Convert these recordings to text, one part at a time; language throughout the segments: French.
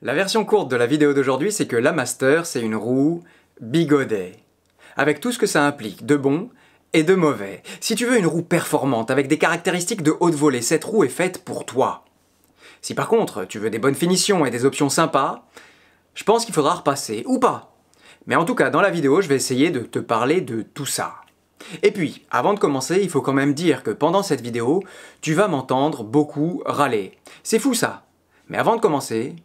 La version courte de la vidéo d'aujourd'hui, c'est que la Master, c'est une roue bigodet. Avec tout ce que ça implique, de bon et de mauvais. Si tu veux une roue performante, avec des caractéristiques de haute volée, cette roue est faite pour toi. Si par contre, tu veux des bonnes finitions et des options sympas, je pense qu'il faudra repasser, ou pas. Mais en tout cas, dans la vidéo, je vais essayer de te parler de tout ça. Et puis, avant de commencer, il faut quand même dire que pendant cette vidéo, tu vas m'entendre beaucoup râler. C'est fou ça. Mais avant de commencer,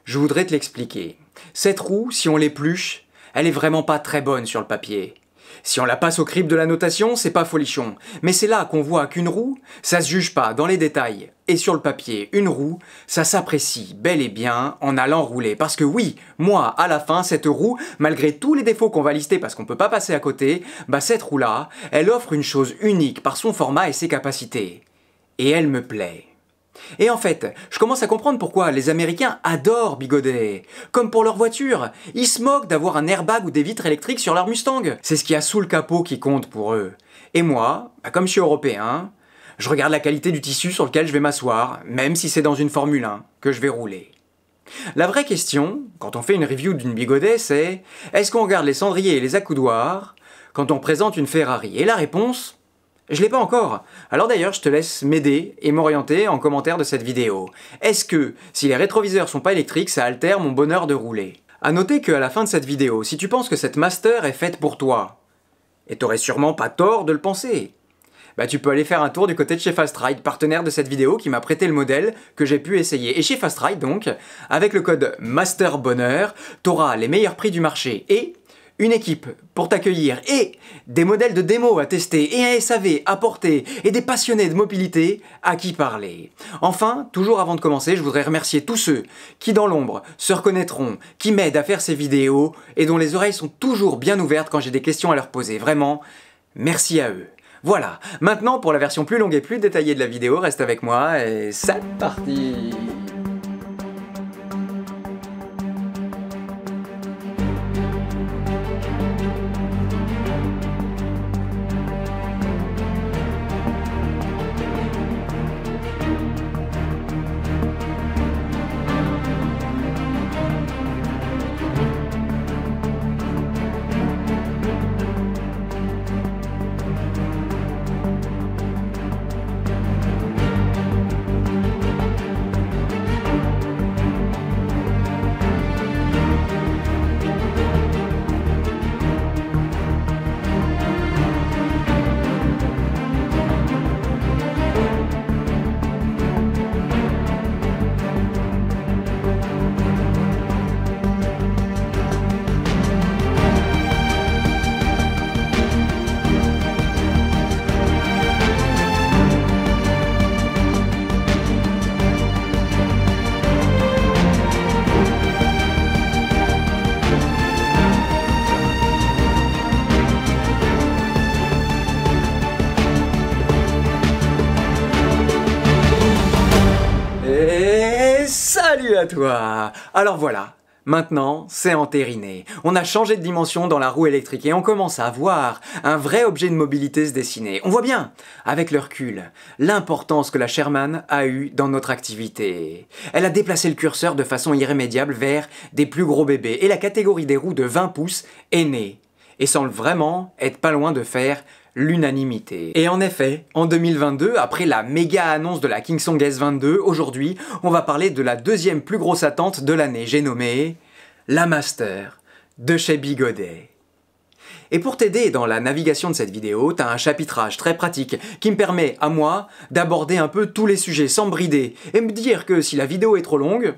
je voudrais te l'expliquer. Cette roue, si on l'épluche, elle est vraiment pas très bonne sur le papier. Si on la passe au crible de la notation, c'est pas folichon. Mais c'est là qu'on voit qu'une roue, ça se juge pas dans les détails. Et sur le papier, une roue, ça s'apprécie bel et bien en allant rouler. Parce que oui, moi, à la fin, cette roue, malgré tous les défauts qu'on va lister parce qu'on peut pas passer à côté, bah cette roue-là, elle offre une chose unique par son format et ses capacités. Et elle me plaît. Et en fait, je commence à comprendre pourquoi les Américains adorent bigodet. Comme pour leur voiture, ils se moquent d'avoir un airbag ou des vitres électriques sur leur Mustang. C'est ce qu'il y a sous le capot qui compte pour eux. Et moi, comme je suis européen, je regarde la qualité du tissu sur lequel je vais m'asseoir, même si c'est dans une Formule 1 que je vais rouler. La vraie question, quand on fait une review d'une bigodet, c'est est-ce qu'on regarde les cendriers et les accoudoirs quand on présente une Ferrari? Et la réponse, je l'ai pas encore. Alors d'ailleurs, je te laisse m'aider et m'orienter en commentaire de cette vidéo. Est-ce que, si les rétroviseurs sont pas électriques, ça altère mon bonheur de rouler? A noter qu'à la fin de cette vidéo, si tu penses que cette Master est faite pour toi, et t'aurais sûrement pas tort de le penser, bah tu peux aller faire un tour du côté de chez Fast Ride, partenaire de cette vidéo qui m'a prêté le modèle que j'ai pu essayer. Et chez Fast Ride donc, avec le code MASTERBONHEUR, t'auras les meilleurs prix du marché et une équipe pour t'accueillir et des modèles de démo à tester et un SAV à porter et des passionnés de mobilité à qui parler. Enfin, toujours avant de commencer, je voudrais remercier tous ceux qui dans l'ombre se reconnaîtront, qui m'aident à faire ces vidéos et dont les oreilles sont toujours bien ouvertes quand j'ai des questions à leur poser. Vraiment, merci à eux. Voilà, maintenant pour la version plus longue et plus détaillée de la vidéo, reste avec moi et c'est parti! Salut à toi! Alors voilà, maintenant c'est entériné. On a changé de dimension dans la roue électrique et on commence à voir un vrai objet de mobilité se dessiner. On voit bien, avec le recul, l'importance que la Sherman a eue dans notre activité. Elle a déplacé le curseur de façon irrémédiable vers des plus gros bébés et la catégorie des roues de 20 pouces est née et semble vraiment être pas loin de faire l'unanimité. Et en effet, en 2022, après la méga annonce de la Kingsong S22, aujourd'hui, on va parler de la deuxième plus grosse attente de l'année, j'ai nommé la Master de chez Bigodet. Et pour t'aider dans la navigation de cette vidéo, t'as un chapitrage très pratique qui me permet, à moi, d'aborder un peu tous les sujets sans brider et me dire que si la vidéo est trop longue,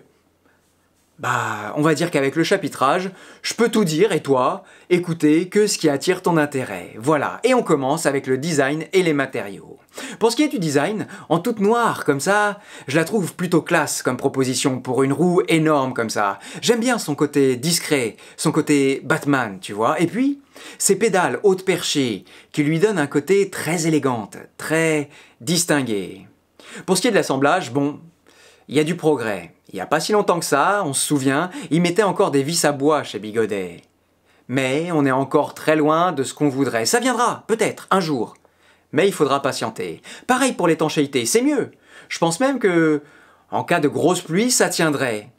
bah, on va dire qu'avec le chapitrage, je peux tout dire et toi, écouter que ce qui attire ton intérêt. Voilà, et on commence avec le design et les matériaux. Pour ce qui est du design, en toute noire comme ça, je la trouve plutôt classe comme proposition pour une roue énorme comme ça. J'aime bien son côté discret, son côté Batman, tu vois. Et puis, ses pédales hautes perchées qui lui donnent un côté très élégante, très distingué. Pour ce qui est de l'assemblage, bon, il y a du progrès. Il n'y a pas si longtemps que ça, on se souvient, ils mettaient encore des vis à bois chez Bigodet. Mais on est encore très loin de ce qu'on voudrait. Ça viendra, peut-être, un jour. Mais il faudra patienter. Pareil pour l'étanchéité, c'est mieux. Je pense même que, en cas de grosse pluie, ça tiendrait.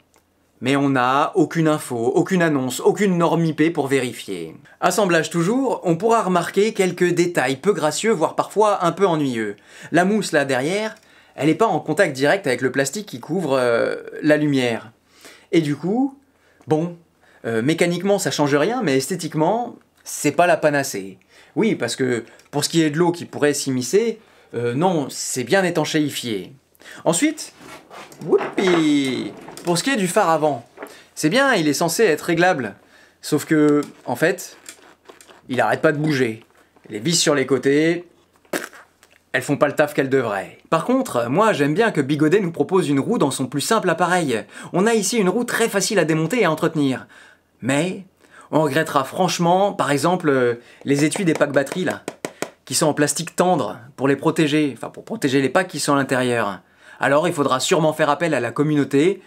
Mais on n'a aucune info, aucune annonce, aucune norme IP pour vérifier. Assemblage toujours, on pourra remarquer quelques détails peu gracieux, voire parfois un peu ennuyeux. La mousse là derrière, elle n'est pas en contact direct avec le plastique qui couvre la lumière. Et du coup, bon, mécaniquement ça change rien, mais esthétiquement, c'est pas la panacée. Oui, parce que pour ce qui est de l'eau qui pourrait s'immiscer, non, c'est bien étanchéifié. Ensuite, whoopi, pour ce qui est du phare avant, c'est bien, il est censé être réglable. Sauf que, en fait, il arrête pas de bouger. Les vis sur les côtés, elles font pas le taf qu'elles devraient. Par contre, moi j'aime bien que Bigodet nous propose une roue dans son plus simple appareil. On a ici une roue très facile à démonter et à entretenir. Mais on regrettera franchement, par exemple, les étuis des packs batteries là, qui sont en plastique tendre pour les protéger, enfin pour protéger les packs qui sont à l'intérieur. Alors il faudra sûrement faire appel à la communauté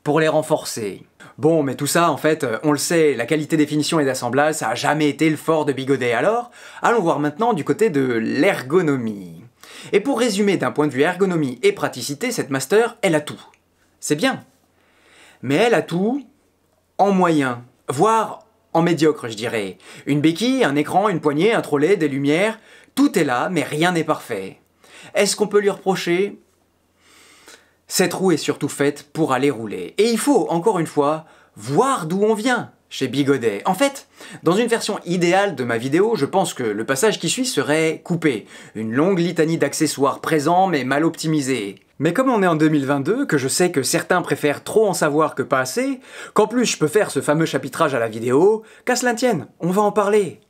pour les renforcer. Bon, mais tout ça, en fait, on le sait, la qualité des finitions et d'assemblage, ça a jamais été le fort de Bigodet. Alors, allons voir maintenant du côté de l'ergonomie. Et pour résumer d'un point de vue ergonomie et praticité, cette Master, elle a tout. C'est bien. Mais elle a tout en moyen, voire en médiocre, je dirais. Une béquille, un écran, une poignée, un trolley, des lumières, tout est là, mais rien n'est parfait. Est-ce qu'on peut lui reprocher ? Cette roue est surtout faite pour aller rouler. Et il faut, encore une fois, voir d'où on vient chez Bigodet. En fait, dans une version idéale de ma vidéo, je pense que le passage qui suit serait coupé. Une longue litanie d'accessoires présents mais mal optimisés. Mais comme on est en 2022, que je sais que certains préfèrent trop en savoir que pas assez, qu'en plus je peux faire ce fameux chapitrage à la vidéo, qu'à cela ne tienne, on va en parler.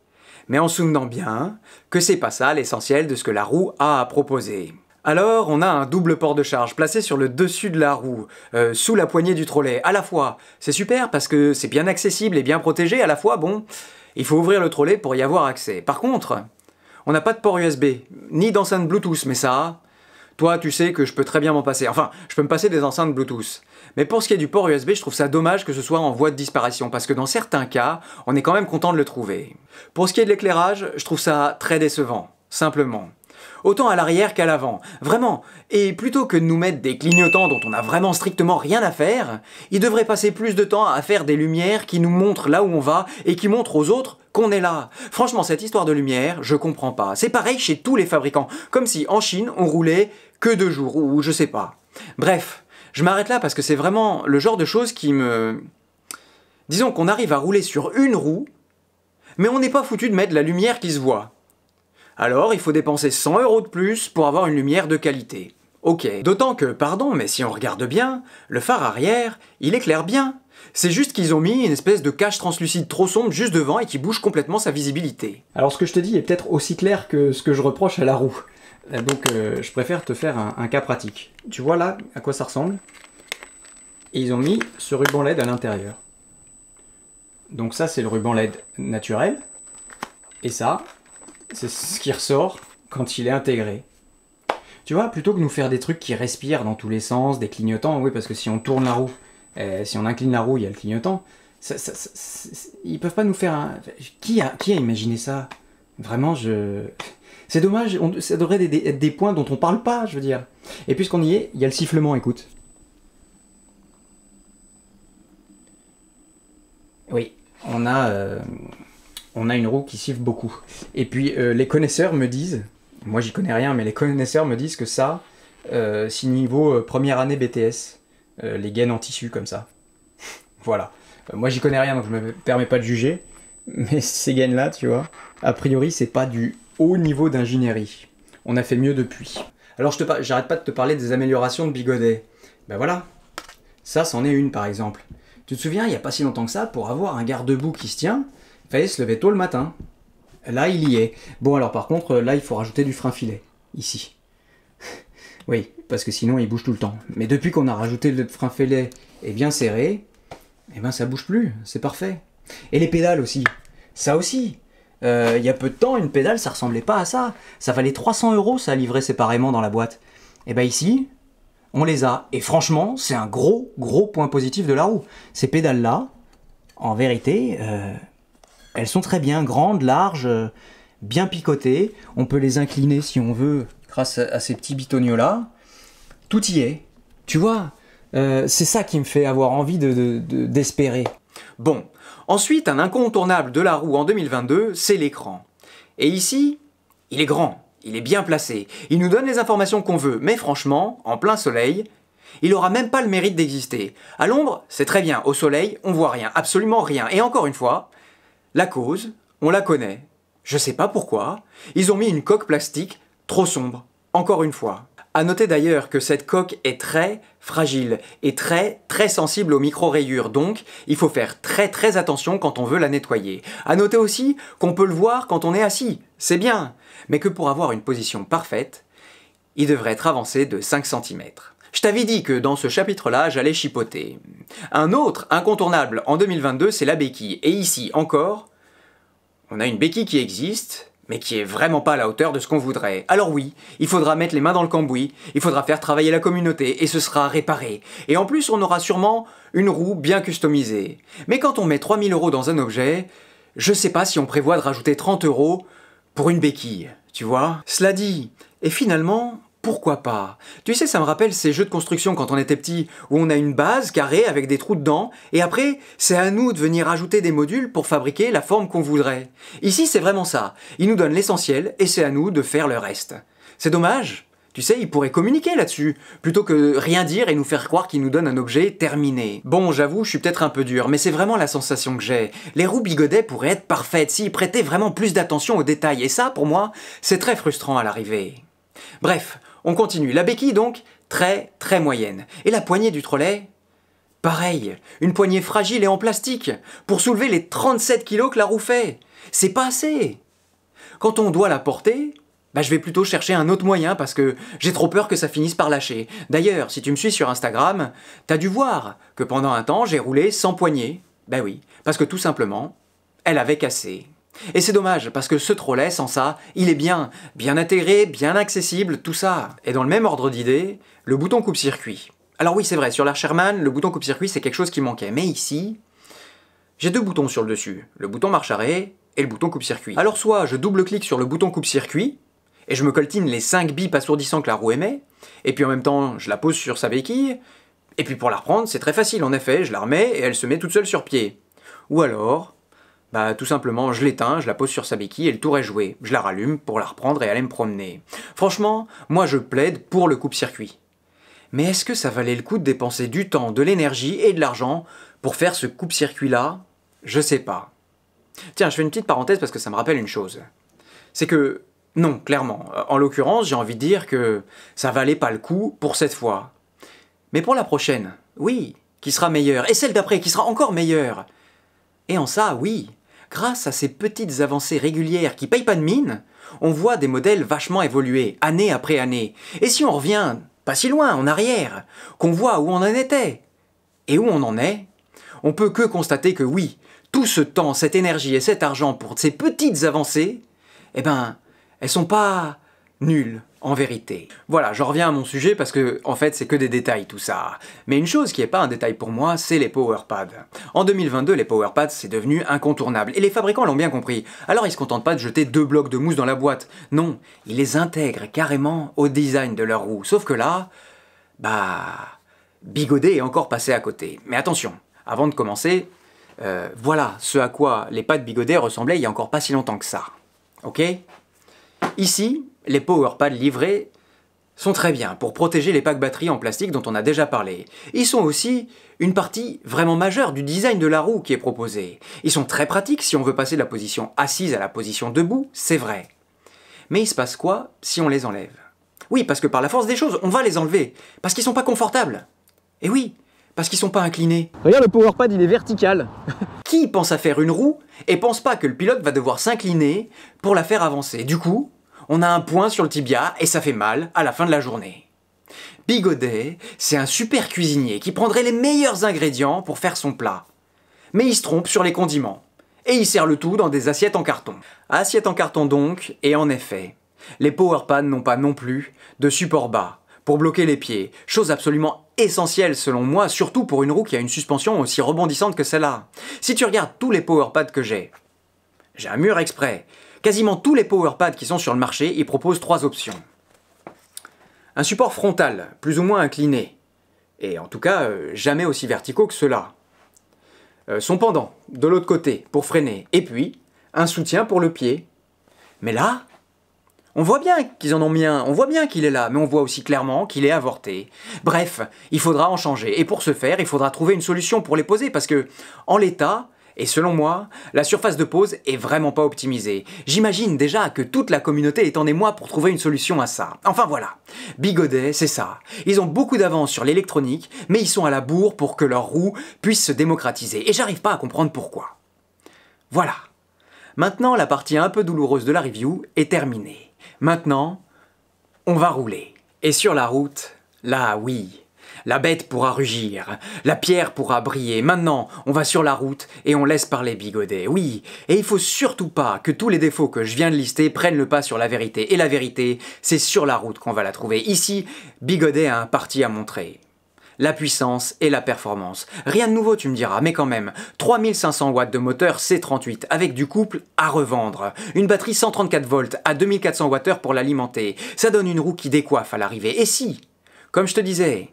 Mais en souvenant bien que c'est pas ça l'essentiel de ce que la roue a à proposer. Alors, on a un double port de charge placé sur le dessus de la roue, sous la poignée du trolley. À la fois, c'est super parce que c'est bien accessible et bien protégé, à la fois, bon, il faut ouvrir le trolley pour y avoir accès. Par contre, on n'a pas de port USB, ni d'enceinte Bluetooth, mais ça, toi, tu sais que je peux très bien m'en passer. Enfin, je peux me passer des enceintes Bluetooth. Mais pour ce qui est du port USB, je trouve ça dommage que ce soit en voie de disparition, parce que dans certains cas, on est quand même content de le trouver. Pour ce qui est de l'éclairage, je trouve ça très décevant, simplement. Autant à l'arrière qu'à l'avant, vraiment. Et plutôt que de nous mettre des clignotants dont on a vraiment strictement rien à faire, ils devraient passer plus de temps à faire des lumières qui nous montrent là où on va et qui montrent aux autres qu'on est là. Franchement, cette histoire de lumière, je comprends pas. C'est pareil chez tous les fabricants, comme si en Chine on roulait que 2 jours, ou je sais pas. Bref, je m'arrête là parce que c'est vraiment le genre de choses qui me... Disons qu'on arrive à rouler sur une roue, mais on n'est pas foutu de mettre la lumière qui se voit. Alors, il faut dépenser 100 € de plus pour avoir une lumière de qualité. Ok, d'autant que, pardon, mais si on regarde bien, le phare arrière, il éclaire bien. C'est juste qu'ils ont mis une espèce de cache translucide trop sombre juste devant et qui bouge complètement sa visibilité. Alors ce que je te dis est peut-être aussi clair que ce que je reproche à la roue. Donc je préfère te faire un cas pratique. Tu vois là à quoi ça ressemble? Et ils ont mis ce ruban LED à l'intérieur. Donc ça c'est le ruban LED naturel. Et ça... c'est ce qui ressort quand il est intégré. Tu vois, plutôt que nous faire des trucs qui respirent dans tous les sens, des clignotants, oui, parce que si on tourne la roue, si on incline la roue, il y a le clignotant. Ils peuvent pas nous faire un... Qui a imaginé ça? Vraiment, c'est dommage, ça devrait être des points dont on parle pas, je veux dire. Et puisqu'on y est, il y a le sifflement, écoute. Oui, on a une roue qui siffle beaucoup. Et puis les connaisseurs me disent, moi j'y connais rien, mais les connaisseurs me disent que ça, c'est niveau première année BTS, les gaines en tissu comme ça. Voilà. Moi j'y connais rien, donc je me permets pas de juger, mais ces gaines-là, tu vois, a priori c'est pas du haut niveau d'ingénierie. On a fait mieux depuis. Alors j'arrête pas de te parler des améliorations de Bigodet. Ben voilà, ça c'en est une par exemple. Tu te souviens, il y a pas si longtemps que ça, pour avoir un garde-boue qui se tient, il fallait se lever tôt le matin. Là, il y est. Bon, alors par contre, là, il faut rajouter du frein-filet. Ici. Oui, parce que sinon, il bouge tout le temps. Mais depuis qu'on a rajouté le frein-filet et bien serré, eh ben, ça bouge plus. C'est parfait. Et les pédales aussi. Ça aussi. Il y a peu de temps, une pédale, ça ressemblait pas à ça. Ça valait 300 € ça livrer séparément dans la boîte. Et ben ici, on les a. Et franchement, c'est un gros point positif de la roue. Ces pédales-là, en vérité... elles sont très bien, grandes, larges, bien picotées. On peut les incliner si on veut, grâce à ces petits bitonios-là. Tout y est. Tu vois, C'est ça qui me fait avoir envie d'espérer. Bon, ensuite, un incontournable de la roue en 2022, c'est l'écran. Et ici, il est grand, il est bien placé, il nous donne les informations qu'on veut, mais franchement, en plein soleil, il aura même pas le mérite d'exister. À l'ombre, c'est très bien, au soleil, on voit rien, absolument rien. Et encore une fois, la cause, on la connaît. Je sais pas pourquoi, ils ont mis une coque plastique trop sombre, encore une fois. À noter d'ailleurs que cette coque est très fragile et très sensible aux micro-rayures, donc il faut faire très attention quand on veut la nettoyer. À noter aussi qu'on peut le voir quand on est assis, c'est bien, mais que pour avoir une position parfaite, il devrait être avancé de 5 cm. Je t'avais dit que dans ce chapitre-là, j'allais chipoter. Un autre incontournable en 2022, c'est la béquille. Et ici encore, on a une béquille qui existe, mais qui est vraiment pas à la hauteur de ce qu'on voudrait. Alors oui, il faudra mettre les mains dans le cambouis, il faudra faire travailler la communauté, et ce sera réparé. Et en plus, on aura sûrement une roue bien customisée. Mais quand on met 3000 € dans un objet, je sais pas si on prévoit de rajouter 30 € pour une béquille, tu vois. Cela dit, et finalement, pourquoi pas? Tu sais, ça me rappelle ces jeux de construction quand on était petit, où on a une base carrée avec des trous dedans, et après, c'est à nous de venir ajouter des modules pour fabriquer la forme qu'on voudrait. Ici, c'est vraiment ça. Ils nous donnent l'essentiel, et c'est à nous de faire le reste. C'est dommage. Tu sais, ils pourraient communiquer là-dessus, plutôt que rien dire et nous faire croire qu'ils nous donnent un objet terminé. Bon, j'avoue, je suis peut-être un peu dur, mais c'est vraiment la sensation que j'ai. Les roues Bigodet pourraient être parfaites s'ils prêtaient vraiment plus d'attention aux détails, et ça, pour moi, c'est très frustrant à l'arrivée. Bref, on continue. La béquille donc, très moyenne. Et la poignée du trolley? Pareil, une poignée fragile et en plastique, pour soulever les 37 kilos que la roue fait. C'est pas assez. Quand on doit la porter, je vais plutôt chercher un autre moyen parce que j'ai trop peur que ça finisse par lâcher. D'ailleurs, si tu me suis sur Instagram, t'as dû voir que pendant un temps, j'ai roulé sans poignée. Ben oui, parce que tout simplement, elle avait cassé. Et c'est dommage, parce que ce trolley, sans ça, il est bien intégré, bien accessible, tout ça. Et dans le même ordre d'idée, le bouton coupe-circuit. Alors oui, c'est vrai, sur la Sherman, le bouton coupe-circuit, c'est quelque chose qui manquait. Mais ici, j'ai deux boutons sur le dessus. Le bouton marche-arrêt et le bouton coupe-circuit. Alors soit je double-clique sur le bouton coupe-circuit, et je me coltine les 5 bips assourdissants que la roue émet, et puis en même temps, je la pose sur sa béquille, et puis pour la reprendre, c'est très facile, en effet, je la remets, et elle se met toute seule sur pied. Ou alors... tout simplement, je l'éteins, je la pose sur sa béquille et le tour est joué. Je la rallume pour la reprendre et aller me promener. Franchement, moi je plaide pour le coupe-circuit. Mais est-ce que ça valait le coup de dépenser du temps, de l'énergie et de l'argent pour faire ce coupe-circuit-là? Je sais pas. Tiens, je fais une petite parenthèse parce que ça me rappelle une chose. C'est que, non, clairement, en l'occurrence, j'ai envie de dire que ça valait pas le coup pour cette fois. Mais pour la prochaine, oui, qui sera meilleure. Et celle d'après, qui sera encore meilleure. Et en ça, oui, grâce à ces petites avancées régulières qui payent pas de mine, on voit des modèles vachement évoluer, année après année. Et si on revient pas si loin, en arrière, qu'on voit où on en était, et où on en est, on peut que constater que oui, tout ce temps, cette énergie et cet argent pour ces petites avancées, elles sont pas nulles, en vérité. Voilà, j'en reviens à mon sujet parce que, en fait, c'est que des détails tout ça. Mais une chose qui n'est pas un détail pour moi, c'est les PowerPads. En 2022, les PowerPads, c'est devenu incontournable. Et les fabricants l'ont bien compris. Alors ils se contentent pas de jeter 2 blocs de mousse dans la boîte. Non, ils les intègrent carrément au design de leur roue. Sauf que là, Bigodet est encore passé à côté. Mais attention, avant de commencer, voilà ce à quoi les pads Bigodet ressemblaient il y a encore pas si longtemps que ça. Ok ? Ici, les PowerPads livrés sont très bien pour protéger les packs batteries en plastique dont on a déjà parlé. Ils sont aussi une partie vraiment majeure du design de la roue qui est proposée. Ils sont très pratiques si on veut passer de la position assise à la position debout, c'est vrai. Mais il se passe quoi si on les enlève? Oui, parce que par la force des choses, on va les enlever, parce qu'ils sont pas confortables. Et oui, parce qu'ils sont pas inclinés. Regarde, le PowerPad, il est vertical. Qui pense à faire une roue et pense pas que le pilote va devoir s'incliner pour la faire avancer? Du coup, on a un point sur le tibia et ça fait mal à la fin de la journée. Bigodet, c'est un super cuisinier qui prendrait les meilleurs ingrédients pour faire son plat. Mais il se trompe sur les condiments. Et il sert le tout dans des assiettes en carton. Assiettes en carton donc, et en effet, les PowerPads n'ont pas non plus de support bas pour bloquer les pieds, chose absolument essentielle selon moi, surtout pour une roue qui a une suspension aussi rebondissante que celle-là. Si tu regardes tous les PowerPads que j'ai un mur exprès. Quasiment tous les PowerPads qui sont sur le marché, ils proposent 3 options. Un support frontal, plus ou moins incliné. Et en tout cas, jamais aussi verticaux que ceux-là. Son pendant, de l'autre côté, pour freiner. Et puis, un soutien pour le pied. Mais là, on voit bien qu'ils en ont mis un, on voit bien qu'il est là, mais on voit aussi clairement qu'il est avorté. Bref, il faudra en changer. Et pour ce faire, il faudra trouver une solution pour les poser, parce que, en l'état, et selon moi, la surface de pose est vraiment pas optimisée. J'imagine déjà que toute la communauté est en émoi pour trouver une solution à ça. Enfin voilà, Bigodet, c'est ça. Ils ont beaucoup d'avance sur l'électronique, mais ils sont à la bourre pour que leurs roues puissent se démocratiser. Et j'arrive pas à comprendre pourquoi. Voilà. Maintenant, la partie un peu douloureuse de la review est terminée. Maintenant, on va rouler. Et sur la route, là oui, la bête pourra rugir, la pierre pourra briller. Maintenant, on va sur la route et on laisse parler Bigodet. Oui, et il faut surtout pas que tous les défauts que je viens de lister prennent le pas sur la vérité. Et la vérité, c'est sur la route qu'on va la trouver. Ici, Bigodet a un parti à montrer. La puissance et la performance. Rien de nouveau, tu me diras, mais quand même. 3500 watts de moteur C38 avec du couple à revendre. Une batterie 134 volts à 2400 Wh pour l'alimenter. Ça donne une roue qui décoiffe à l'arrivée. Et si, comme je te disais,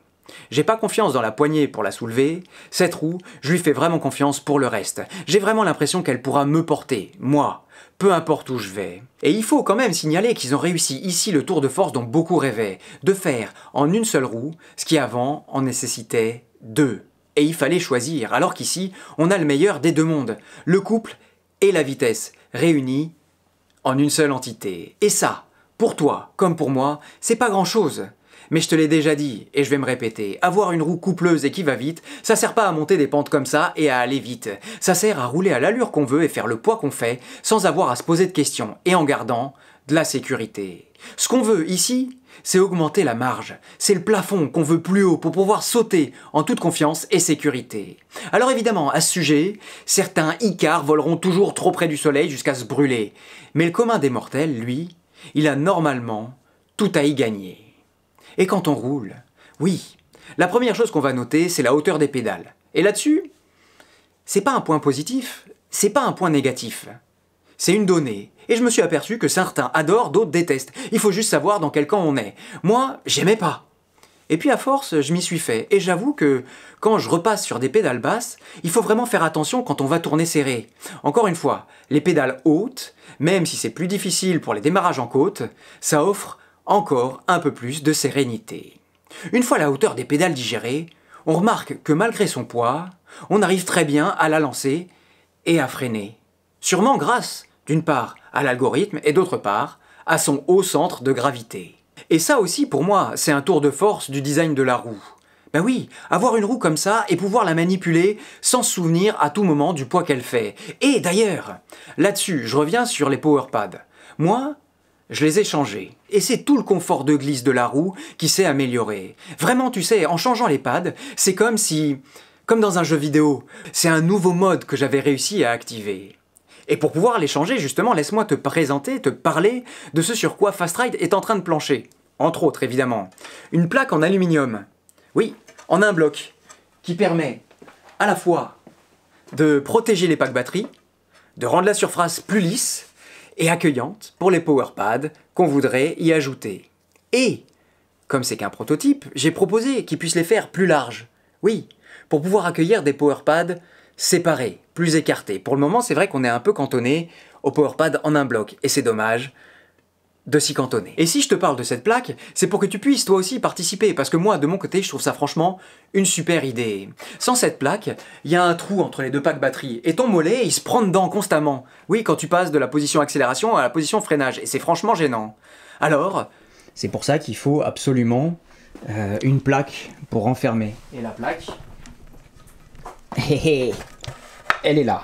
j'ai pas confiance dans la poignée pour la soulever, cette roue, je lui fais vraiment confiance pour le reste. J'ai vraiment l'impression qu'elle pourra me porter, moi, peu importe où je vais. Et il faut quand même signaler qu'ils ont réussi ici le tour de force dont beaucoup rêvaient, de faire en une seule roue ce qui avant en nécessitait deux. Et il fallait choisir, alors qu'ici, on a le meilleur des deux mondes, le couple et la vitesse, réunis en une seule entité. Et ça, pour toi comme pour moi, c'est pas grand-chose. Mais je te l'ai déjà dit, et je vais me répéter, avoir une roue coupleuse et qui va vite, ça sert pas à monter des pentes comme ça et à aller vite. Ça sert à rouler à l'allure qu'on veut et faire le poids qu'on fait, sans avoir à se poser de questions, et en gardant de la sécurité. Ce qu'on veut ici, c'est augmenter la marge. C'est le plafond qu'on veut plus haut pour pouvoir sauter en toute confiance et sécurité. Alors évidemment, à ce sujet, certains Icars voleront toujours trop près du soleil jusqu'à se brûler. Mais le commun des mortels, lui, il a normalement tout à y gagner. Et quand on roule, oui, la première chose qu'on va noter, c'est la hauteur des pédales. Et là-dessus, c'est pas un point positif, c'est pas un point négatif. C'est une donnée. Et je me suis aperçu que certains adorent, d'autres détestent. Il faut juste savoir dans quel camp on est. Moi, j'aimais pas. Et puis à force, je m'y suis fait. Et j'avoue que quand je repasse sur des pédales basses, il faut vraiment faire attention quand on va tourner serré. Encore une fois, les pédales hautes, même si c'est plus difficile pour les démarrages en côte, ça offre encore un peu plus de sérénité. Une fois la hauteur des pédales digérée, on remarque que malgré son poids, on arrive très bien à la lancer et à freiner. Sûrement grâce, d'une part, à l'algorithme et d'autre part, à son haut centre de gravité. Et ça aussi, pour moi, c'est un tour de force du design de la roue. Ben oui, avoir une roue comme ça et pouvoir la manipuler sans se souvenir à tout moment du poids qu'elle fait. Et d'ailleurs, là-dessus, je reviens sur les powerpads. Moi, je les ai changés. Et c'est tout le confort de glisse de la roue qui s'est amélioré. Vraiment, tu sais, en changeant les pads, c'est comme dans un jeu vidéo, c'est un nouveau mode que j'avais réussi à activer. Et pour pouvoir les changer, justement, laisse-moi te présenter, te parler de ce sur quoi Fast Ride est en train de plancher. Entre autres, évidemment. Une plaque en aluminium. Oui, en un bloc, qui permet à la fois de protéger les packs batteries, de rendre la surface plus lisse, et accueillante pour les powerpads qu'on voudrait y ajouter. Et, comme c'est qu'un prototype, j'ai proposé qu'ils puissent les faire plus larges. Oui, pour pouvoir accueillir des powerpads séparés, plus écartés. Pour le moment, c'est vrai qu'on est un peu cantonné aux powerpads en un bloc, et c'est dommage de s'y cantonner. Et si je te parle de cette plaque, c'est pour que tu puisses toi aussi participer, parce que moi, de mon côté, je trouve ça franchement une super idée. Sans cette plaque, il y a un trou entre les deux packs batterie, et ton mollet, il se prend dedans constamment. Oui, quand tu passes de la position accélération à la position freinage, et c'est franchement gênant. Alors, c'est pour ça qu'il faut absolument une plaque pour renfermer. Et la plaque, elle est là.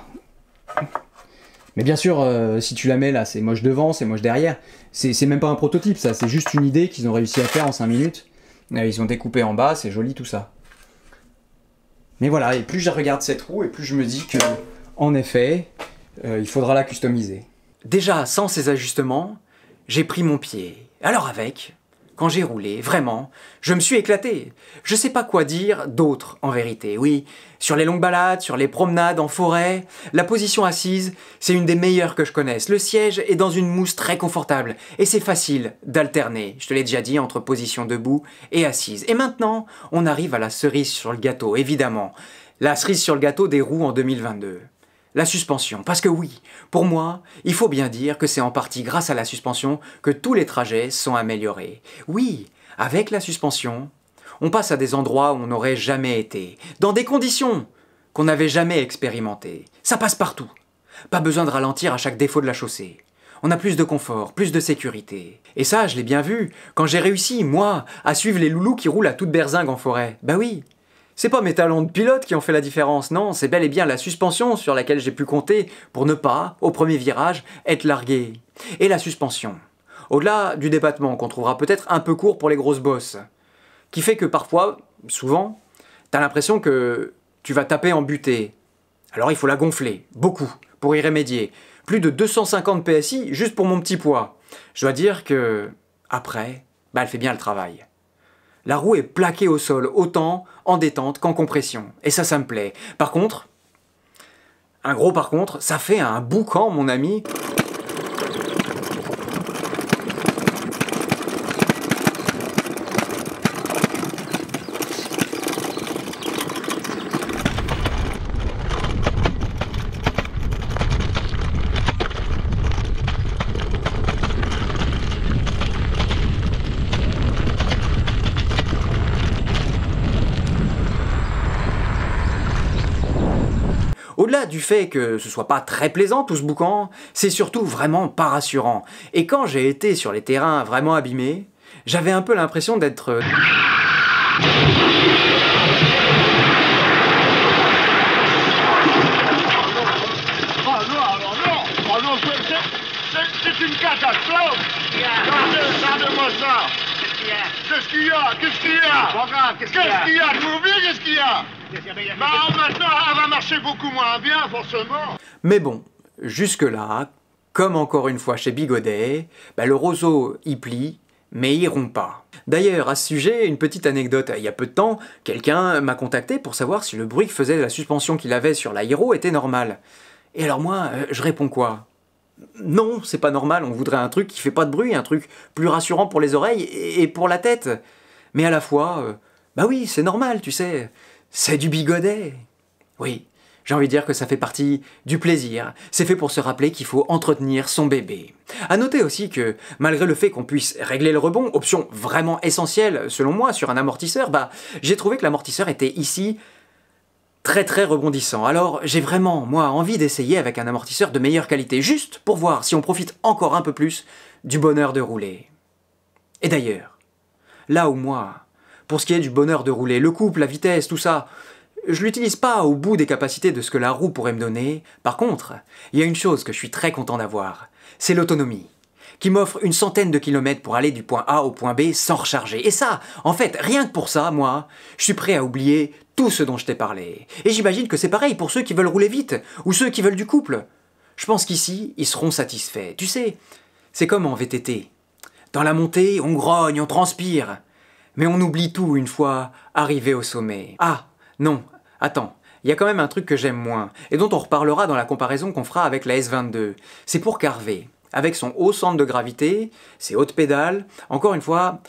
Mais bien sûr, si tu la mets là, c'est moche devant, c'est moche derrière. C'est même pas un prototype, ça, c'est juste une idée qu'ils ont réussi à faire en 5 minutes. Ils ont découpé en bas, c'est joli tout ça. Mais voilà, et plus je regarde cette roue, et plus je me dis que, en effet, il faudra la customiser. Déjà, sans ces ajustements, j'ai pris mon pied. Alors avec, quand j'ai roulé, vraiment, je me suis éclaté. Je sais pas quoi dire d'autre, en vérité. Oui, sur les longues balades, sur les promenades en forêt, la position assise, c'est une des meilleures que je connaisse. Le siège est dans une mousse très confortable, et c'est facile d'alterner, je te l'ai déjà dit, entre position debout et assise. Et maintenant, on arrive à la cerise sur le gâteau, évidemment. La cerise sur le gâteau des roues en 2022. La suspension, parce que oui, pour moi, il faut bien dire que c'est en partie grâce à la suspension que tous les trajets sont améliorés. Oui, avec la suspension, on passe à des endroits où on n'aurait jamais été, dans des conditions qu'on n'avait jamais expérimentées. Ça passe partout. Pas besoin de ralentir à chaque défaut de la chaussée. On a plus de confort, plus de sécurité. Et ça, je l'ai bien vu, quand j'ai réussi, moi, à suivre les loulous qui roulent à toute berzingue en forêt. Bah oui. C'est pas mes talents de pilote qui ont fait la différence, non, c'est bel et bien la suspension sur laquelle j'ai pu compter pour ne pas, au premier virage, être largué. Et la suspension, au-delà du débattement qu'on trouvera peut-être un peu court pour les grosses bosses, qui fait que parfois, souvent, t'as l'impression que tu vas taper en butée. Alors il faut la gonfler, beaucoup, pour y remédier. Plus de 250 PSI juste pour mon petit poids. Je dois dire que, après, bah elle fait bien le travail. La roue est plaquée au sol, autant en détente qu'en compression. Et ça me plaît. Par contre, un gros par contre, ça fait un boucan, mon ami. Au-delà du fait que ce soit pas très plaisant tout ce boucan, c'est surtout vraiment pas rassurant. Et quand j'ai été sur les terrains vraiment abîmés, j'avais un peu l'impression d'être... C'est une catastrophe. Regarde-moi ça. Qu'est-ce qu'il y a? Qu'est-ce qu'il y a? Qu'est-ce qu'il y a de mauvais? Qu'est-ce qu'il y a? Bah maintenant, elle va marcher beaucoup moins bien, forcément. Mais bon, jusque-là, comme encore une fois chez Bigodet, bah le roseau y plie, mais il rompt pas. D'ailleurs, à ce sujet, une petite anecdote. Il y a peu de temps, quelqu'un m'a contacté pour savoir si le bruit que faisait la suspension qu'il avait sur l'aéro était normal. Et alors moi, je réponds quoi? Non, c'est pas normal, on voudrait un truc qui fait pas de bruit, un truc plus rassurant pour les oreilles et pour la tête. Mais à la fois, bah oui, c'est normal, tu sais, c'est du Bigodet. Oui, j'ai envie de dire que ça fait partie du plaisir. C'est fait pour se rappeler qu'il faut entretenir son bébé. À noter aussi que, malgré le fait qu'on puisse régler le rebond, option vraiment essentielle selon moi sur un amortisseur, bah j'ai trouvé que l'amortisseur était ici très rebondissant. Alors j'ai vraiment, moi, envie d'essayer avec un amortisseur de meilleure qualité, juste pour voir si on profite encore un peu plus du bonheur de rouler. Et d'ailleurs, là où moi, pour ce qui est du bonheur de rouler, le couple, la vitesse, tout ça, je l'utilise pas au bout des capacités de ce que la roue pourrait me donner. Par contre, il y a une chose que je suis très content d'avoir, c'est l'autonomie, qui m'offre une centaine de kilomètres pour aller du point A au point B sans recharger. Et ça, en fait, rien que pour ça, moi, je suis prêt à oublier tout ce dont je t'ai parlé. Et j'imagine que c'est pareil pour ceux qui veulent rouler vite, ou ceux qui veulent du couple. Je pense qu'ici, ils seront satisfaits. Tu sais, c'est comme en VTT. Dans la montée, on grogne, on transpire. Mais on oublie tout une fois arrivé au sommet. Ah, non, attends, il y a quand même un truc que j'aime moins, et dont on reparlera dans la comparaison qu'on fera avec la S22. C'est pour qu'Harvey, avec son haut centre de gravité, ses hautes pédales, encore une fois,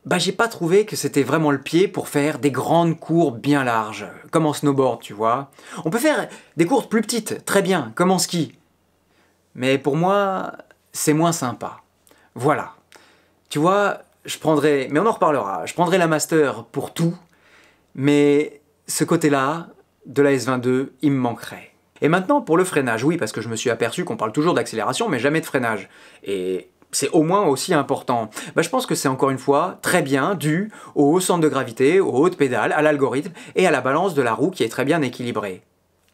bah j'ai pas trouvé que c'était vraiment le pied pour faire des grandes courbes bien larges, comme en snowboard, tu vois. On peut faire des courbes plus petites, très bien, comme en ski. Mais pour moi, c'est moins sympa. Voilà. Tu vois, je prendrais, mais on en reparlera, je prendrais la Master pour tout, mais ce côté-là, de la S22, il me manquerait. Et maintenant, pour le freinage, oui, parce que je me suis aperçu qu'on parle toujours d'accélération, mais jamais de freinage. Et c'est au moins aussi important. Bah, je pense que c'est encore une fois très bien dû au haut centre de gravité, aux hautes pédales, à l'algorithme et à la balance de la roue qui est très bien équilibrée.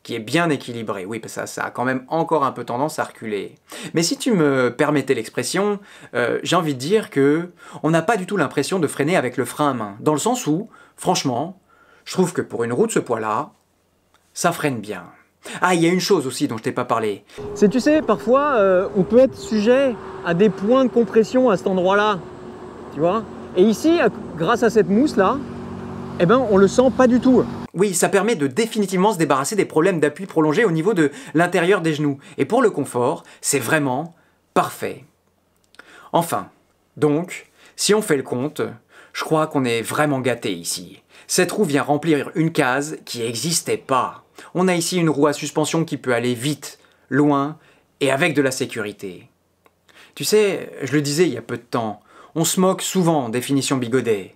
Qui est bien équilibrée, oui, parce que ça a quand même encore un peu tendance à reculer. Mais si tu me permettais l'expression, j'ai envie de dire que on n'a pas du tout l'impression de freiner avec le frein à main, dans le sens où, franchement, je trouve que pour une roue de ce poids-là, ça freine bien. Ah, il y a une chose aussi dont je t'ai pas parlé. C'est, tu sais, parfois, on peut être sujet à des points de compression à cet endroit-là. tu vois. Et ici, grâce à cette mousse-là, eh ben, on le sent pas du tout. Oui, ça permet de définitivement se débarrasser des problèmes d'appui prolongé au niveau de l'intérieur des genoux. Et pour le confort, c'est vraiment parfait. Enfin, donc, si on fait le compte, je crois qu'on est vraiment gâté ici. Cette roue vient remplir une case qui n'existait pas. On a ici une roue à suspension qui peut aller vite, loin et avec de la sécurité. Tu sais, je le disais il y a peu de temps, on se moque souvent des finitions Bigodet.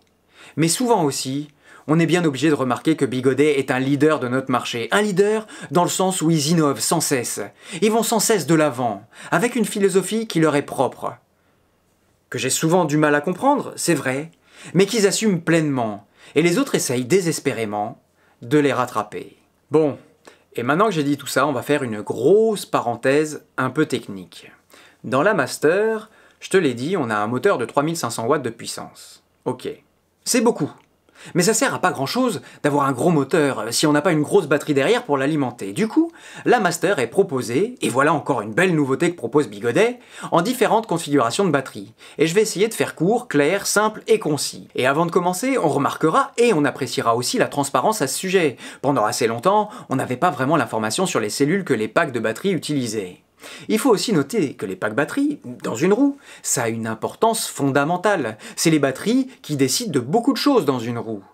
Mais souvent aussi, on est bien obligé de remarquer que Bigodet est un leader de notre marché. Un leader dans le sens où ils innovent sans cesse. Ils vont sans cesse de l'avant, avec une philosophie qui leur est propre. Que j'ai souvent du mal à comprendre, c'est vrai, mais qu'ils assument pleinement. Et les autres essayent désespérément de les rattraper. Bon, et maintenant que j'ai dit tout ça, on va faire une grosse parenthèse un peu technique. Dans la Master, je te l'ai dit, on a un moteur de 3500 watts de puissance. Ok, c'est beaucoup. Mais ça sert à pas grand chose d'avoir un gros moteur si on n'a pas une grosse batterie derrière pour l'alimenter. Du coup, la Master est proposée, et voilà encore une belle nouveauté que propose Bigodet, en différentes configurations de batterie. Et je vais essayer de faire court, clair, simple et concis. Et avant de commencer, on remarquera et on appréciera aussi la transparence à ce sujet. Pendant assez longtemps, on n'avait pas vraiment l'information sur les cellules que les packs de batterie utilisaient. Il faut aussi noter que les packs batteries, dans une roue, ça a une importance fondamentale. C'est les batteries qui décident de beaucoup de choses dans une roue.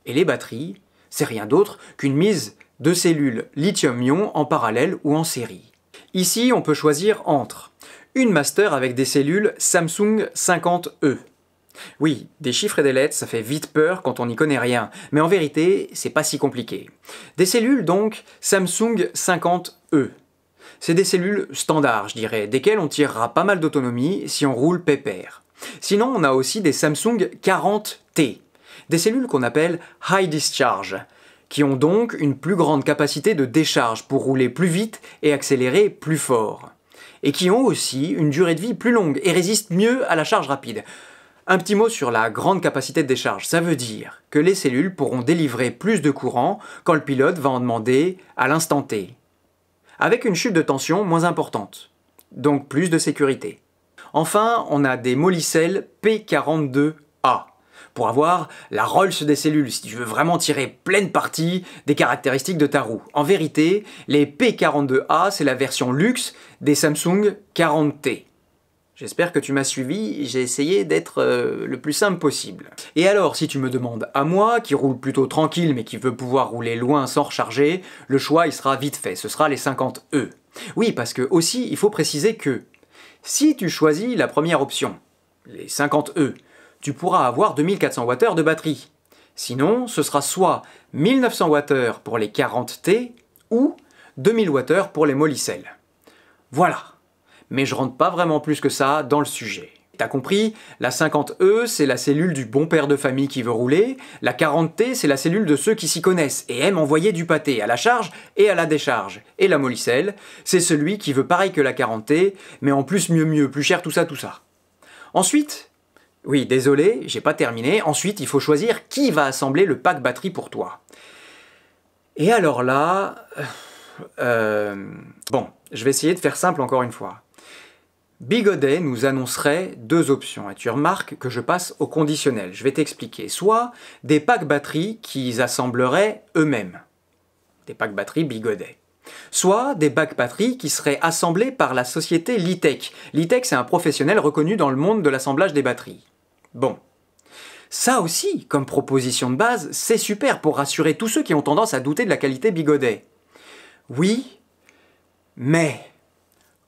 Et les batteries, c'est rien d'autre qu'une mise de cellules lithium-ion en parallèle ou en série. Ici, on peut choisir entre une Master avec des cellules Samsung 50E. Oui, des chiffres et des lettres, ça fait vite peur quand on n'y connaît rien, mais en vérité, c'est pas si compliqué. Des cellules donc Samsung 50E. C'est des cellules standards, je dirais, desquelles on tirera pas mal d'autonomie si on roule pépère. Sinon, on a aussi des Samsung 40T, des cellules qu'on appelle High Discharge, qui ont donc une plus grande capacité de décharge pour rouler plus vite et accélérer plus fort. Et qui ont aussi une durée de vie plus longue et résistent mieux à la charge rapide. Un petit mot sur la grande capacité de décharge, ça veut dire que les cellules pourront délivrer plus de courant quand le pilote va en demander à l'instant T. Avec une chute de tension moins importante, donc plus de sécurité. Enfin, on a des Molicel P42A, pour avoir la Rolls des cellules, si tu veux vraiment tirer pleine partie des caractéristiques de ta roue. En vérité, les P42A, c'est la version luxe des Samsung 40T. J'espère que tu m'as suivi, j'ai essayé d'être le plus simple possible. Et alors, si tu me demandes à moi, qui roule plutôt tranquille mais qui veut pouvoir rouler loin sans recharger, le choix il sera vite fait, ce sera les 50E. Oui, parce que aussi, il faut préciser que si tu choisis la première option, les 50E, tu pourras avoir 2400 Wh de batterie. Sinon, ce sera soit 1900 Wh pour les 40T ou 2000 Wh pour les Molicel. Voilà. Mais je rentre pas vraiment plus que ça dans le sujet. T'as compris, la 50E, c'est la cellule du bon père de famille qui veut rouler, la 40T, c'est la cellule de ceux qui s'y connaissent et aiment envoyer du pâté à la charge et à la décharge. Et la Molicel, c'est celui qui veut pareil que la 40T, mais en plus mieux, plus cher, tout ça. Ensuite, oui, désolé, j'ai pas terminé, ensuite il faut choisir qui va assembler le pack batterie pour toi. Et alors là... bon, je vais essayer de faire simple encore une fois. Bigodet nous annoncerait deux options, et tu remarques que je passe au conditionnel. Je vais t'expliquer. Soit des packs batteries qu'ils assembleraient eux-mêmes, des packs batteries Bigodet. Soit des packs batteries qui seraient assemblés par la société Litech. Litech, c'est un professionnel reconnu dans le monde de l'assemblage des batteries. Bon. Ça aussi, comme proposition de base, c'est super pour rassurer tous ceux qui ont tendance à douter de la qualité Bigodet. Oui, mais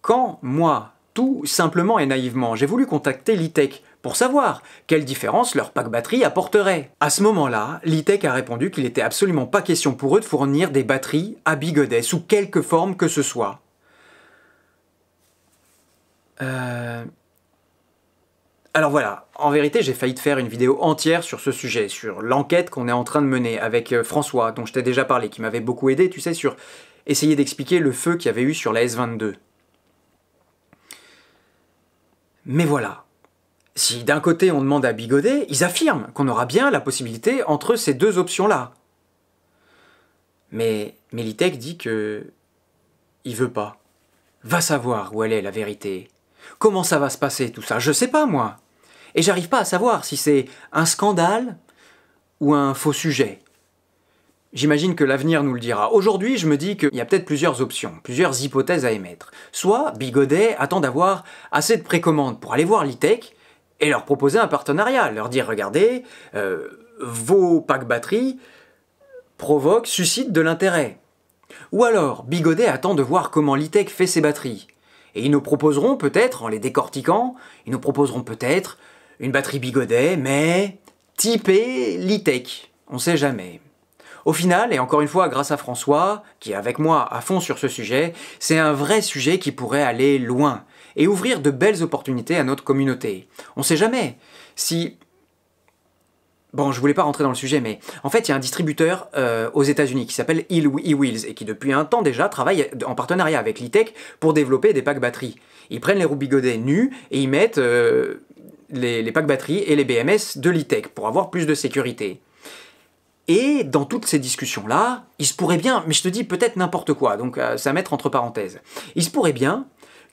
quand moi, tout simplement et naïvement, j'ai voulu contacter Litech pour savoir quelle différence leur pack batterie apporterait. À ce moment-là, Litech a répondu qu'il n'était absolument pas question pour eux de fournir des batteries à Bigodet, sous quelque forme que ce soit. Alors voilà, en vérité j'ai failli te faire une vidéo entière sur ce sujet, sur l'enquête qu'on est en train de mener avec François, dont je t'ai déjà parlé, qui m'avait beaucoup aidé, tu sais, sur essayer d'expliquer le feu qu'il y avait eu sur la S22. Mais voilà, si d'un côté on demande à Bigodet, ils affirment qu'on aura bien la possibilité entre ces deux options-là. Mais Litech dit que... il veut pas. Va savoir où elle est la vérité. Comment ça va se passer tout ça? Je sais pas moi. Et j'arrive pas à savoir si c'est un scandale ou un faux sujet. J'imagine que l'avenir nous le dira. Aujourd'hui, je me dis qu'il y a peut-être plusieurs options, plusieurs hypothèses à émettre. Soit Bigodet attend d'avoir assez de précommandes pour aller voir l'ITEC et leur proposer un partenariat, leur dire « Regardez, vos packs batteries suscitent de l'intérêt. » Ou alors, Bigodet attend de voir comment l'ITEC fait ses batteries. Et ils nous proposeront peut-être, en les décortiquant, ils nous proposeront peut-être une batterie Bigodet, mais typée l'ITEC. On sait jamais. Au final, et encore une fois grâce à François, qui est avec moi à fond sur ce sujet, c'est un vrai sujet qui pourrait aller loin et ouvrir de belles opportunités à notre communauté. On sait jamais si... Bon, je voulais pas rentrer dans le sujet, mais en fait, il y a un distributeur aux États-Unis qui s'appelle e-Wheels et qui depuis un temps déjà travaille en partenariat avec l'ITEC pour développer des packs batteries. Ils prennent les roues Bigodet nues et ils mettent les packs batteries et les BMS de l'ITEC pour avoir plus de sécurité. Et dans toutes ces discussions-là, il se pourrait bien, mais je te dis peut-être n'importe quoi, donc c'est à mettre entre parenthèses, il se pourrait bien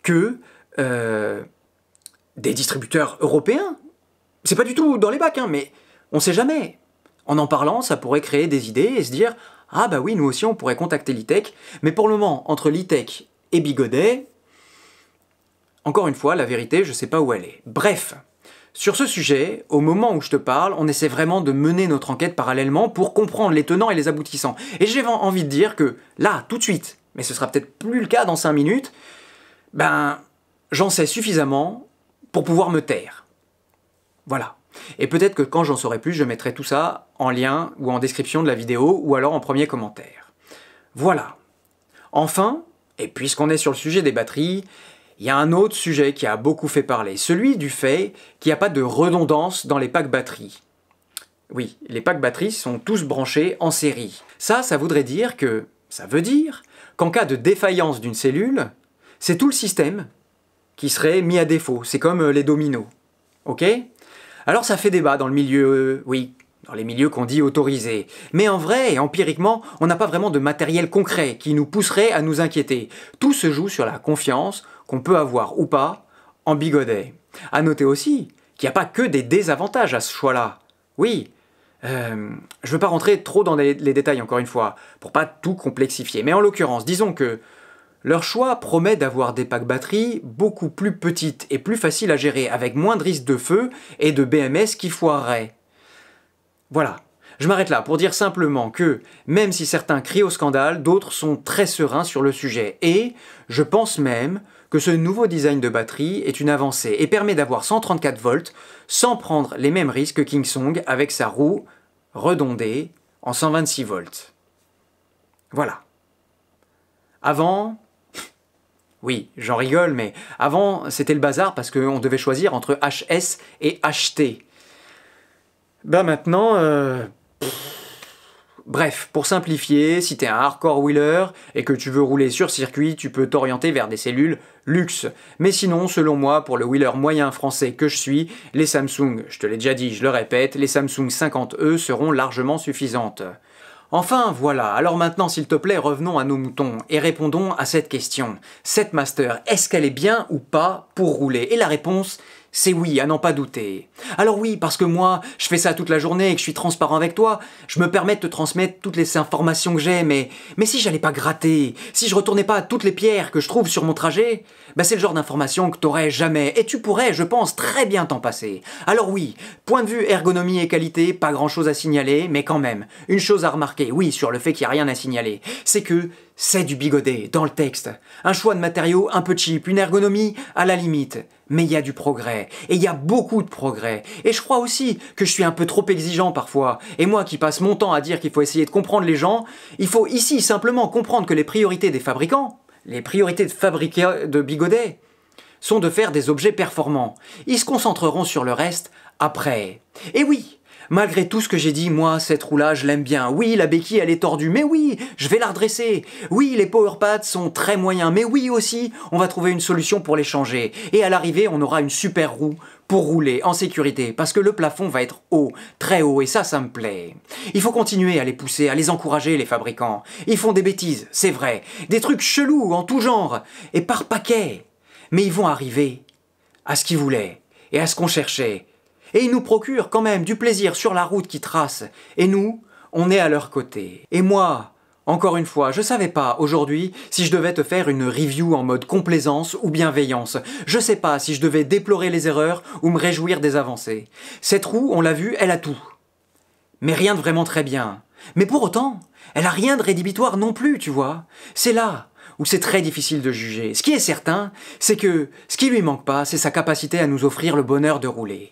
que des distributeurs européens, c'est pas du tout dans les bacs, hein, mais on sait jamais. En parlant, ça pourrait créer des idées et se dire « Ah bah oui, nous aussi on pourrait contacter l'ITEC », mais pour le moment, entre l'ITEC et Bigodet, encore une fois, la vérité, je sais pas où elle est. Bref. Sur ce sujet, au moment où je te parle, on essaie vraiment de mener notre enquête parallèlement pour comprendre les tenants et les aboutissants. Et j'ai envie de dire que là, tout de suite, mais ce sera peut-être plus le cas dans 5 minutes, ben, j'en sais suffisamment pour pouvoir me taire. Voilà. Et peut-être que quand j'en saurai plus, je mettrai tout ça en lien ou en description de la vidéo ou alors en premier commentaire. Voilà. Enfin, et puisqu'on est sur le sujet des batteries, il y a un autre sujet qui a beaucoup fait parler, celui du fait qu'il n'y a pas de redondance dans les packs batteries. Oui, les packs batteries sont tous branchés en série. Ça voudrait dire que, qu'en cas de défaillance d'une cellule, c'est tout le système qui serait mis à défaut. C'est comme les dominos. Ok ? Alors ça fait débat dans le milieu, dans les milieux qu'on dit autorisés. Mais en vrai et empiriquement, on n'a pas vraiment de matériel concret qui nous pousserait à nous inquiéter. Tout se joue sur la confiance qu'on peut avoir ou pas en Bigodet. À noter aussi qu'il n'y a pas que des désavantages à ce choix-là. Oui, je ne veux pas rentrer trop dans les détails encore une fois, pour pas tout complexifier. Mais en l'occurrence, disons que leur choix promet d'avoir des packs batteries beaucoup plus petites et plus faciles à gérer, avec moins de risques de feu et de BMS qui foireraient. Voilà. Je m'arrête là pour dire simplement que, même si certains crient au scandale, d'autres sont très sereins sur le sujet. Et je pense même que ce nouveau design de batterie est une avancée et permet d'avoir 134 volts sans prendre les mêmes risques que Kingsong avec sa roue redondée en 126 volts. Voilà. Avant... Oui, j'en rigole, mais avant, c'était le bazar parce qu'on devait choisir entre HS et HT. Ben maintenant... Bref, pour simplifier, si t'es un hardcore wheeler et que tu veux rouler sur circuit, tu peux t'orienter vers des cellules luxe. Mais sinon, selon moi, pour le wheeler moyen français que je suis, les Samsung, je te l'ai déjà dit, je le répète, les Samsung 50E seront largement suffisantes. Enfin, voilà, alors maintenant, s'il te plaît, revenons à nos moutons et répondons à cette question. Cette Master, est-ce qu'elle est bien ou pas pour rouler? Et la réponse, c'est oui, à n'en pas douter. Alors oui, parce que moi, je fais ça toute la journée et que je suis transparent avec toi, je me permets de te transmettre toutes les informations que j'ai, mais si j'allais pas gratter, si je retournais pas toutes les pierres que je trouve sur mon trajet, bah c'est le genre d'information que t'aurais jamais, et tu pourrais, je pense, très bien t'en passer. Alors oui, point de vue ergonomie et qualité, pas grand chose à signaler, mais quand même, une chose à remarquer, oui, sur le fait qu'il n'y a rien à signaler, c'est que c'est du Bigodet, dans le texte. Un choix de matériaux un peu cheap, une ergonomie à la limite. Mais il y a du progrès, et il y a beaucoup de progrès. Et je crois aussi que je suis un peu trop exigeant parfois. Et moi qui passe mon temps à dire qu'il faut essayer de comprendre les gens, il faut ici simplement comprendre que les priorités des fabricants, les priorités de Bigodet, sont de faire des objets performants. Ils se concentreront sur le reste après. Et oui, malgré tout ce que j'ai dit, moi, cette roue-là, je l'aime bien. Oui, la béquille, elle est tordue, mais oui, je vais la redresser. Oui, les power pads sont très moyens, mais oui aussi, on va trouver une solution pour les changer. Et à l'arrivée, on aura une super roue pour rouler en sécurité, parce que le plafond va être haut, très haut, et ça me plaît. Il faut continuer à les pousser, à les encourager, les fabricants. Ils font des bêtises, c'est vrai, des trucs chelous en tout genre, et par paquet. Mais ils vont arriver à ce qu'ils voulaient, et à ce qu'on cherchait. Et ils nous procurent quand même du plaisir sur la route qu'ils tracent. Et nous, on est à leur côté. Et moi, encore une fois, je savais pas aujourd'hui si je devais te faire une review en mode complaisance ou bienveillance. Je sais pas si je devais déplorer les erreurs ou me réjouir des avancées. Cette roue, on l'a vu, elle a tout. Mais rien de vraiment très bien. Mais pour autant, elle a rien de rédhibitoire non plus, tu vois. C'est là où c'est très difficile de juger. Ce qui est certain, c'est que ce qui lui manque pas, c'est sa capacité à nous offrir le bonheur de rouler.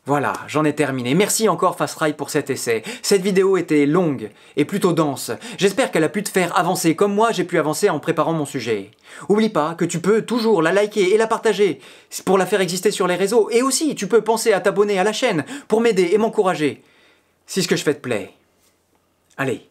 Voilà, j'en ai terminé. Merci encore Fast Ride pour cet essai. Cette vidéo était longue et plutôt dense. J'espère qu'elle a pu te faire avancer comme moi j'ai pu avancer en préparant mon sujet. Oublie pas que tu peux toujours la liker et la partager pour la faire exister sur les réseaux. Et aussi, tu peux penser à t'abonner à la chaîne pour m'aider et m'encourager, si ce que je fais te plaît. Allez,